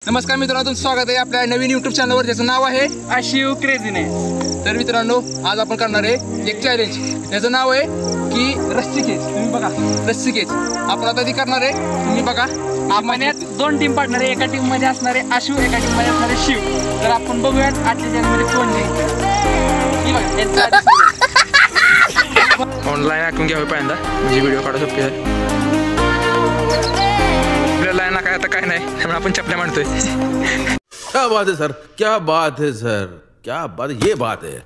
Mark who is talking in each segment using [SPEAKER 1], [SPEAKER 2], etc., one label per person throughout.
[SPEAKER 1] नमस्कार मित्रांनो, तुमचं स्वागत आहे आपल्या नवीन यूट्यूब चॅनलवर, ज्याचं नाव आहे
[SPEAKER 2] आशिव क्रेझीनेस।
[SPEAKER 1] तर मित्रांनो, आज आपण करणार आहे एक चॅलेंज, त्याचं नाव आहे की रस्सी खेच। तुम्ही बघा, रस्सी खेच आपण आता ती करणार आहे, तुम्ही बघा।
[SPEAKER 2] आपण यात दोन टीम पार्टनर आहे, एका टीम मध्ये असणारे आशिव, एका टीम मध्ये असणारे शिव। तर आपण बघूयात आजच्या जगामध्ये कोण जिंकते।
[SPEAKER 1] ऑनलाईन ऐकून घ्यावे पहिल्यांदा, म्हणजे व्हिडिओ काढू शकतो। लाईन काय आता काय नाही, त्यामुळे आपण चपल्या मांडतोय।
[SPEAKER 3] क्या बात है सर, क्या बात है सर, क्या बात, ये बात है।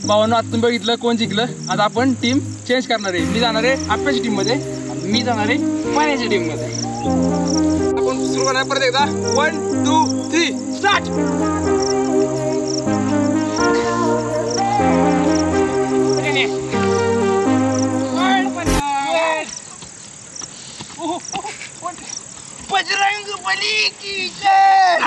[SPEAKER 1] भावांनो, आता तुम्ही बघितलं कोण जिंकलं। आता आपण टीम चेंज करणार आहे। मी जाणार आहे आपल्याच्या टीम मध्ये,
[SPEAKER 2] मी जाणार आहे पाण्याच्या टीम मध्ये।
[SPEAKER 1] आपण सुरू करणार परत एकदा। 1 2 3 स्टार्ट।
[SPEAKER 2] बजरंग बली की जय।